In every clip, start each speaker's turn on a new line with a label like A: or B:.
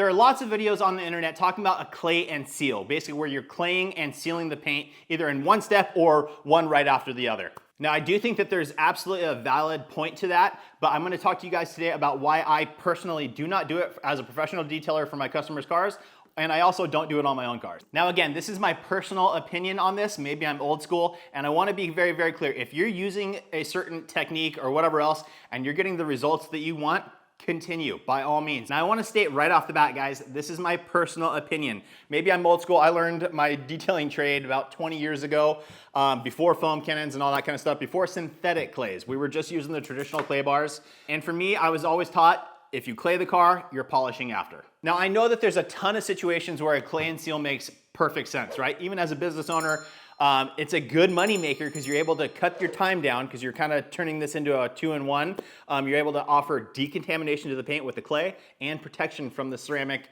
A: There are lots of videos on the internet talking about a clay and seal, basically where you're claying and sealing the paint either in one step or one right after the other. Now, I do think that there's absolutely a valid point to that, but I'm gonna talk to you guys today about why I personally do not do it as a professional detailer for my customers' cars, and I also don't do it on my own cars. Now again, this is my personal opinion on this. Maybe I'm old school, and I wanna be very, very clear. If you're using a certain technique or whatever else, and you're getting the results that you want, continue, by all means. Now I wanna state right off the bat, guys, this is my personal opinion. Maybe I'm old school. I learned my detailing trade about 20 years ago, before foam cannons and all that kind of stuff, before synthetic clays. We were just using the traditional clay bars. And for me, I was always taught, if you clay the car, you're polishing after. Now I know that there's a ton of situations where a clay and seal makes perfect sense, right? Even as a business owner, it's a good money maker because you're able to cut your time down because you're kind of turning this into a 2-in-1. You're able to offer decontamination to the paint with the clay and protection from the ceramic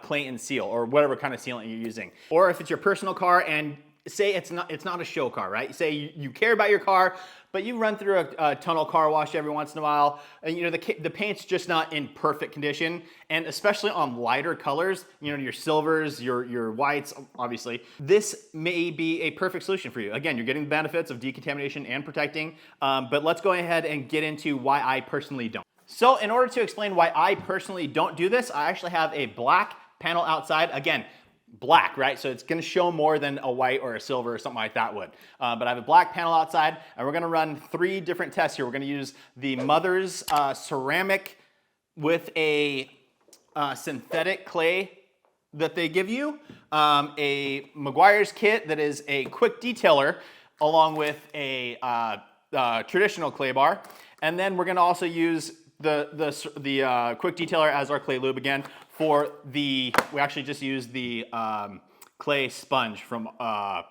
A: clay and seal or whatever kind of sealant you're using. Or if it's your personal car and say it's not a show car, right? Say you care about your car, but you run through a tunnel car wash every once in a while, and you know the paint's just not in perfect condition, and especially on lighter colors, you know, your silvers, your whites, obviously, this may be a perfect solution for you. Again, you're getting the benefits of decontamination and protecting, but let's go ahead and get into why I personally don't. So in order to explain why I personally don't do this, I actually have a black panel outside. Again, black, right? So it's gonna show more than a white or a silver or something like that would. But I have a black panel outside, and we're gonna run 3 different tests here. We're gonna use the Mother's ceramic with a synthetic clay that they give you, a Meguiar's kit that is a quick detailer, along with a traditional clay bar. And then we're gonna also use the quick detailer as our clay lube again. We actually just used the clay sponge from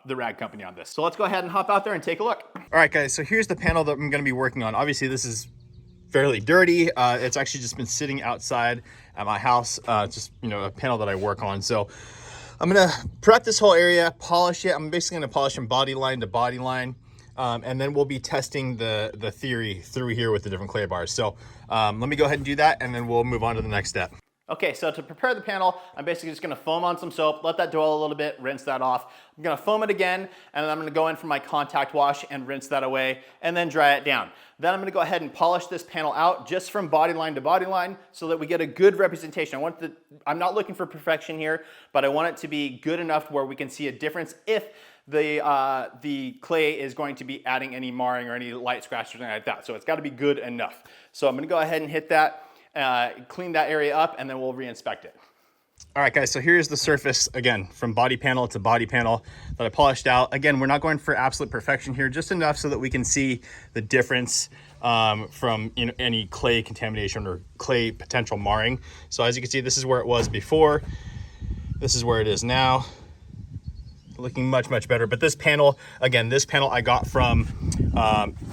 A: the rag company on this. So let's go ahead and hop out there and take a look. All right, guys, so here's the panel that I'm gonna be working on. Obviously, this is fairly dirty. It's actually just been sitting outside at my house. It's just, you know, a panel that I work on. So I'm gonna prep this whole area, polish it. I'm basically gonna polish from body line to body line. And then we'll be testing the theory through here with the different clay bars. So let me go ahead and do that, and then we'll move on to the next step. Okay, so to prepare the panel, I'm basically just gonna foam on some soap, let that dwell a little bit, rinse that off. I'm gonna foam it again, and then I'm gonna go in for my contact wash and rinse that away, and then dry it down. Then I'm gonna go ahead and polish this panel out just from body line to body line so that we get a good representation. I'm not looking for perfection here, but I want it to be good enough where we can see a difference if the clay is going to be adding any marring or any light scratch or anything like that. So it's gotta be good enough. So I'm gonna go ahead and hit that, clean that area up, and then we'll re-inspect it. All right, guys, so here's the surface, again, from body panel to body panel that I polished out. Again, we're not going for absolute perfection here, just enough so that we can see the difference from any clay contamination or clay potential marring. So as you can see, this is where it was before. This is where it is now. Looking much, much better. But this panel, again, this panel I got from,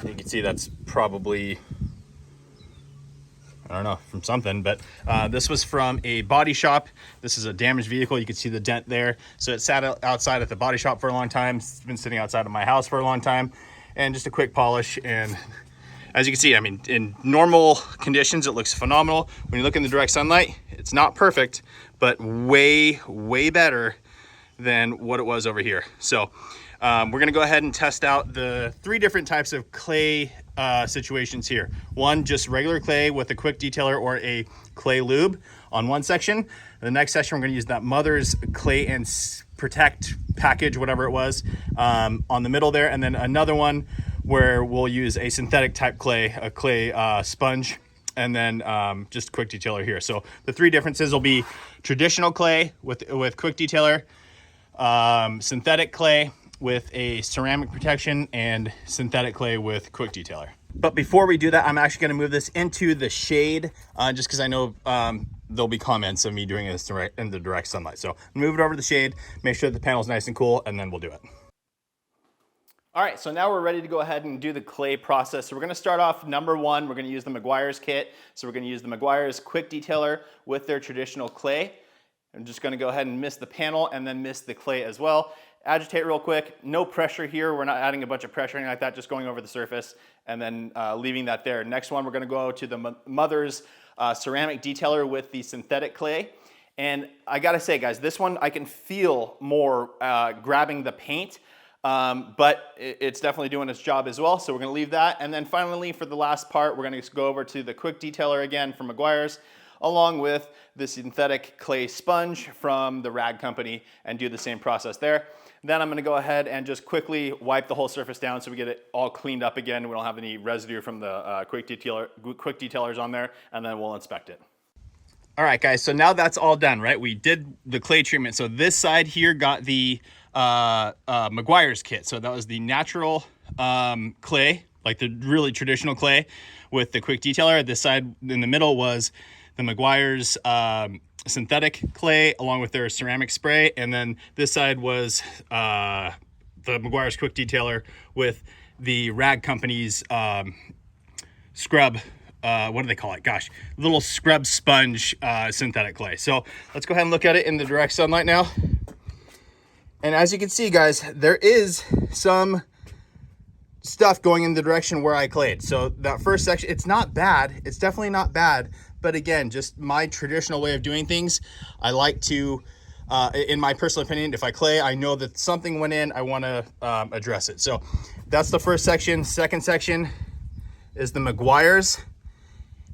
A: you can see that's probably, I don't know, from something, but this was from a body shop. This is a damaged vehicle. You can see the dent there. So it sat outside at the body shop for a long time. It's been sitting outside of my house for a long time. And just a quick polish. And as you can see, I mean, in normal conditions, it looks phenomenal. When you look in the direct sunlight, it's not perfect, but way, way better than what it was over here. So we're gonna go ahead and test out the 3 different types of clay situations here. One, just regular clay with a quick detailer or a clay lube on one section. The next section, we're gonna use that Mother's clay and protect package, whatever it was, on the middle there. And then another one where we'll use a synthetic type clay, a clay sponge, and then just quick detailer here. So the 3 differences will be traditional clay with quick detailer, synthetic clay with a ceramic protection, and synthetic clay with quick detailer. But before we do that, I'm actually gonna move this into the shade just because I know there'll be comments of me doing this in the direct sunlight. So move it over to the shade, make sure that the panel's nice and cool, and then we'll do it. All right, so now we're ready to go ahead and do the clay process. So we're gonna start off, number 1, we're gonna use the Meguiar's kit. So we're gonna use the Meguiar's quick detailer with their traditional clay. I'm just gonna go ahead and mist the panel and then mist the clay as well. Agitate real quick, no pressure here. We're not adding a bunch of pressure or anything like that, just going over the surface and then leaving that there. Next one, we're gonna go to the Mother's ceramic detailer with the synthetic clay. And I gotta say, guys, this one I can feel more grabbing the paint, but it's definitely doing its job as well. So we're gonna leave that. And then finally, for the last part, we're gonna go over to the quick detailer again from Meguiar's, along with the synthetic clay sponge from the rag company, and do the same process there. Then I'm gonna go ahead and just quickly wipe the whole surface down so we get it all cleaned up again. We don't have any residue from the quick detailers on there, and then we'll inspect it. All right, guys, so now that's all done, right? We did the clay treatment. So this side here got the Meguiar's kit. So that was the natural clay, like the really traditional clay with the quick detailer. This side in the middle was the Meguiar's synthetic clay along with their ceramic spray. And then this side was the Meguiar's quick detailer with the rag company's scrub, what do they call it? Gosh, little scrub sponge synthetic clay. So let's go ahead and look at it in the direct sunlight now. And as you can see, guys, there is some stuff going in the direction where I clayed. So that first section, it's not bad. It's definitely not bad. But again, just my traditional way of doing things. I like to, in my personal opinion, if I clay, I know that something went in, I want to address it. So that's the first section. Second section is the Meguiar's.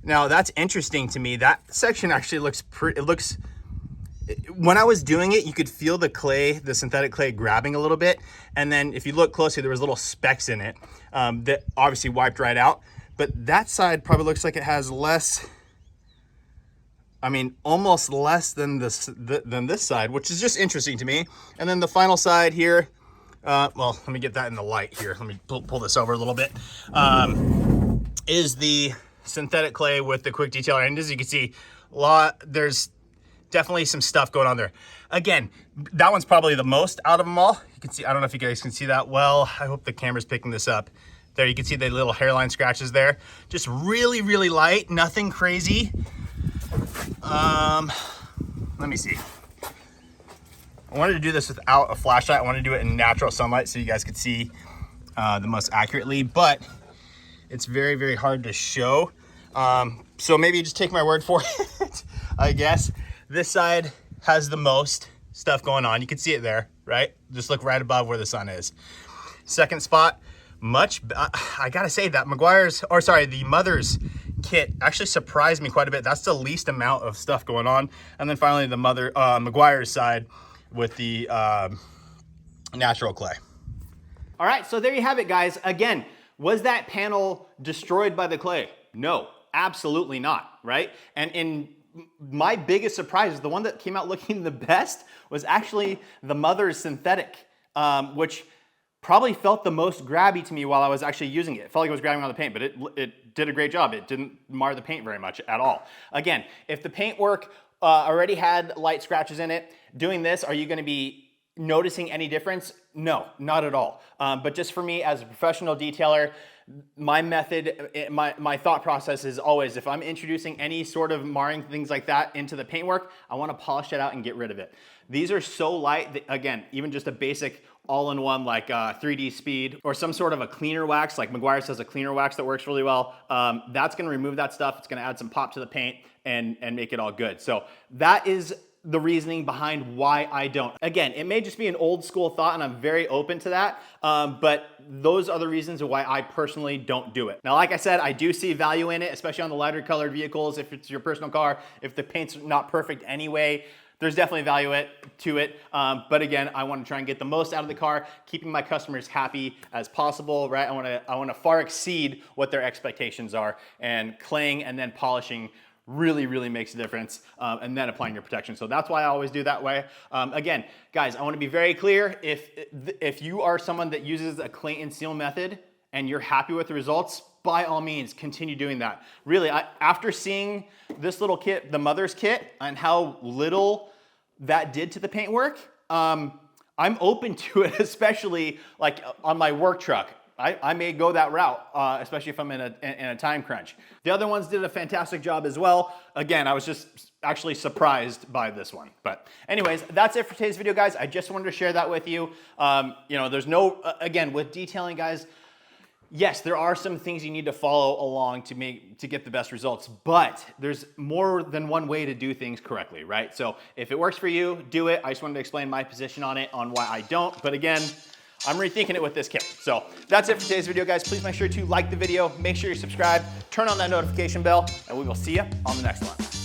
A: Now that's interesting to me. That section actually looks pretty, it looks, when I was doing it, you could feel the clay, the synthetic clay grabbing a little bit. And then if you look closely, there was little specks in it that obviously wiped right out. But that side probably looks like it has less, I mean, almost less than this side, which is just interesting to me. And then the final side here, well, let me get that in the light here. Let me pull this over a little bit, is the synthetic clay with the quick detailer. And as you can see, there's definitely some stuff going on there. Again, that one's probably the most out of them all. You can see, I don't know if you guys can see that well. I hope the camera's picking this up. There, you can see the little hairline scratches there. Just really, really light, nothing crazy. Let me see. I wanted to do this without a flashlight. I want to do it in natural sunlight so you guys could see the most accurately, but it's very, very hard to show. So maybe just take my word for it, I guess. This side has the most stuff going on. You can see it there, right? Just look right above where the sun is. Second spot, I gotta say that the Mother's kit actually surprised me quite a bit. That's the least amount of stuff going on. And then finally the Meguiar's side with the natural clay. All right, so there you have it, guys. Again, was that panel destroyed by the clay? No, absolutely not, right? And my biggest surprise is the one that came out looking the best was actually the Mother's synthetic, which probably felt the most grabby to me while I was actually using it. It felt like it was grabbing on the paint, but it did a great job. It didn't mar the paint very much at all. Again, if the paintwork already had light scratches in it, doing this, are you gonna be noticing any difference? No, not at all. But just for me as a professional detailer, my method, my thought process is always, if I'm introducing any sort of marring things like that into the paintwork, I wanna polish it out and get rid of it. These are so light that, again, even just a basic all-in-one like 3D speed or some sort of a cleaner wax, like Meguiar's has a cleaner wax that works really well. That's gonna remove that stuff. It's gonna add some pop to the paint and make it all good. So that is the reasoning behind why I don't. Again, it may just be an old school thought and I'm very open to that, but those are the reasons why I personally don't do it. Now, like I said, I do see value in it, especially on the lighter colored vehicles. If it's your personal car, if the paint's not perfect anyway, there's definitely value to it. But again, I want to try and get the most out of the car, keeping my customers happy as possible, right? I want to far exceed what their expectations are, and claying and then polishing really, really makes a difference, and then applying your protection. So that's why I always do that way. Again, guys, I want to be very clear. If you are someone that uses a clay and seal method and you're happy with the results, by all means, continue doing that. Really, after seeing this little kit, the Mother's kit, and how little that did to the paintwork, I'm open to it, especially like on my work truck. I may go that route, especially if I'm in a time crunch. The other ones did a fantastic job as well. Again, I was just actually surprised by this one. But anyways, that's it for today's video, guys. I just wanted to share that with you. You know, there's no, again, with detailing, guys, Yes, there are some things you need to follow along to get the best results, but there's more than one way to do things correctly, right? So if it works for you, do it. I just wanted to explain my position on it, on why I don't. But again, I'm rethinking it with this kit. So that's it for today's video, guys. Please make sure to like the video, make sure you're subscribed, turn on that notification bell, and we will see you on the next one.